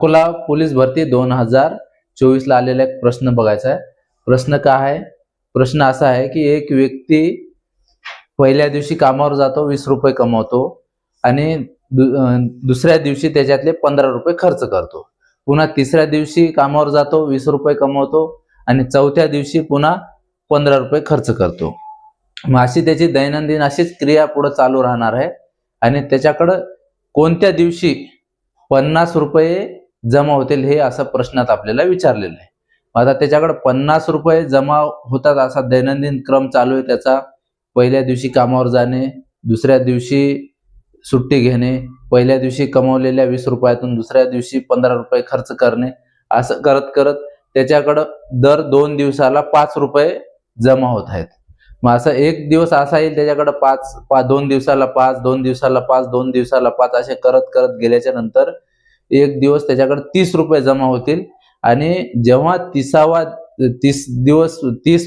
Akola police भरती 2024 ला आलेला एक प्रश्न बघायचा आहे। प्रश्न काय आहे? प्रश्न असा आहे की एक व्यक्ती पहिल्या दिवशी कामावर जातो, 20 रुपये कमवतो आणि दुसऱ्या दिवशी त्याच्यातले 15 रुपये खर्च करतो। पुन्हा तिसऱ्या दिवशी कामावर जातो, 20 रुपये कमवतो आणि चौथ्या दिवशी पुन्हा 15 रुपये खर्च करतो। मग अशी त्याची दैनंदिन अशीच क्रिया पुढे चालू राहणार आहे आणि त्याच्याकडे कोणत्या दिवशी 50 रुपये जमा होतील हे असं प्रश्नात आपल्याला विचारलेलं आहे। आता त्याच्याकडे 50 रुपये जमा होतात असा दैनंदिन क्रम चालू आहे त्याचा। पहिल्या दिवशी कामावर जाणे, दुसऱ्या दिवशी सुट्टी घेणे, पहिल्या दिवशी कमवलेल्या 20 रुपयातून दुसऱ्या दिवशी 15 रुपये खर्च करणे, असं करत करत त्याच्याकडे दर 2 दिवसाला 5 रुपये जमा होत आहेत। मग असं एक दिवस असा येईल त्याच्याकडे 2 दिवसाला 5, 2 दिवसाला 5, 2 दिवसाला 5 असे करत करत गेल्याच्या नंतर एक दिवस त्याच्याकडे 30 रुपये जमा होतील आणि जेव्हा 30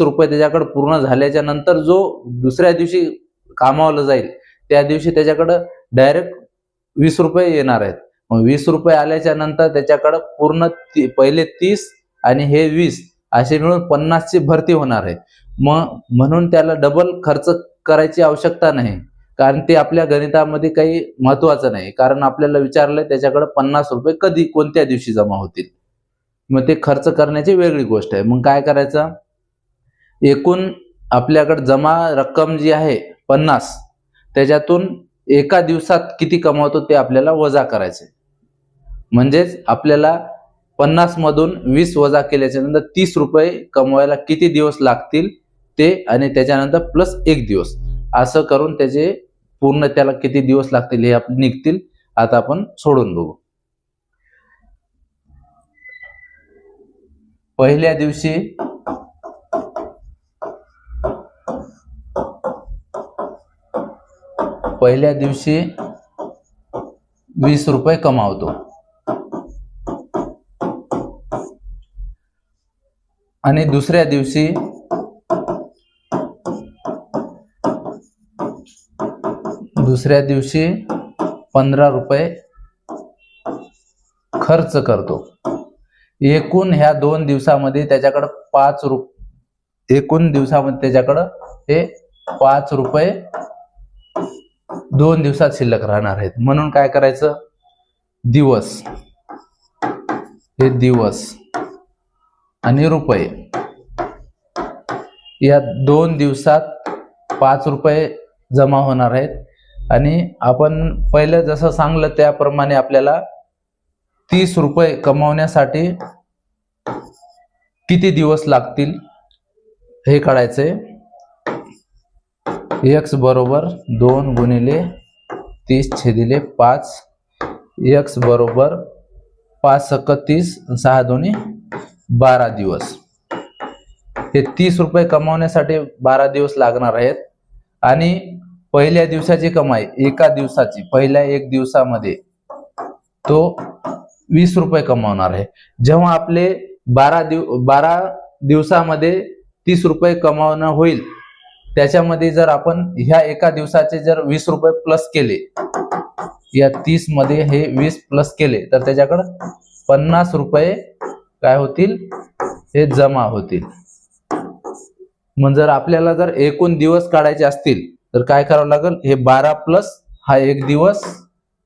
रुपये त्याच्याकडे पूर्ण झाल्याच्या नंतर जो दुसऱ्या दिवशी कामावला जाईल त्या दिवशी त्याच्याकडे डायरेक्ट 20 रुपये येणार आहेत। मग 20 रुपये आल्याच्या नंतर त्याच्याकडे पूर्ण पहिले 30 आणि हे 20 असे मिळून 50 ची भरती होणार आहे। मग म्हणून त्याला डबल खर्च करायची आवश्यकता नाही, कारण ते आपल्या गणितामध्ये काही महत्वाचं नाही, कारण आपल्याला विचारलंय त्याच्याकडे 50 रुपये कधी कोणत्या दिवशी जमा होतील। मग ते खर्च करण्याची वेगळी गोष्ट आहे। मग काय करायचं, एकूण आपल्याकडे जमा रक्कम जी आहे 50 त्याच्यातून एका दिवसात किती कमवतो ते आपल्याला वजा करायचे। म्हणजेच आपल्याला 50 मधून 20 वजा केल्याच्या नंतर 30 रुपये कमवायला किती दिवस लागतील ते आणि त्याच्यानंतर प्लस 1 दिवस असं करून त्याचे पूर्ण त्याला किती दिवस लागतील हे आपण निघतील। आता आपण सोडून बघू। पहिल्या दिवशी 20 रुपये कमावतो आणि दुसऱ्या दिवशी दुसऱ्या दिवशी 15 रुपये खर्च करतो। एकूण ह्या 2 दिवसामध्ये त्याच्याकडे 5 रुपये एकूण दिवसामध्ये त्याच्याकडे हे 5 रुपये 2 दिवसात शिल्लक राहणार आहेत। म्हणून काय करायचं, दिवस हे दिवस आणि रुपये या 2 दिवसात 5 रुपये जमा होणार आहेत आणि आपण पहिलं जसं सांगलं त्याप्रमाणे आपल्याला 30 रुपये कमवण्यासाठी किती दिवस लागतील हे काढायचे। x बरोबर 2 गुणिले 30 छेदिले 5, x बरोबर 5 × 30 6 दोन्ही 12 दिवस। हे 30 रुपये कमवण्यासाठी 12 दिवस लागणार आहेत आणि पहिल्या दिवसाची कमाई एका दिवसाची पहिल्या 1 दिवसामध्ये तो 20 रुपये कमवणार आहे। जेव्हा आपले 12 दिवसामध्ये 30 रुपये कमावणं होईल त्याच्यामध्ये जर आपण ह्या एका दिवसाचे जर 20 रुपये प्लस केले, या 30 मध्ये हे 20 प्लस केले तर त्याच्याकडे 50 रुपये काय होतील, हे जमा होतील। मग जर आपल्याला जर एकूण दिवस काढायचे असतील तर काय करावं लागेल, हे 12 प्लस हा 1 दिवस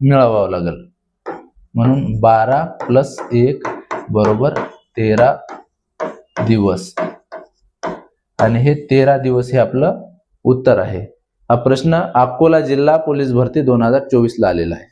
मिळवावा लागेल। म्हणून 12 + 1 बरोबर 13 दिवस आणि हे 13 दिवस हे आपलं उत्तर आहे। हा प्रश्न अकोला जिल्हा पोलीस भरती 2024 ला आलेला आहे।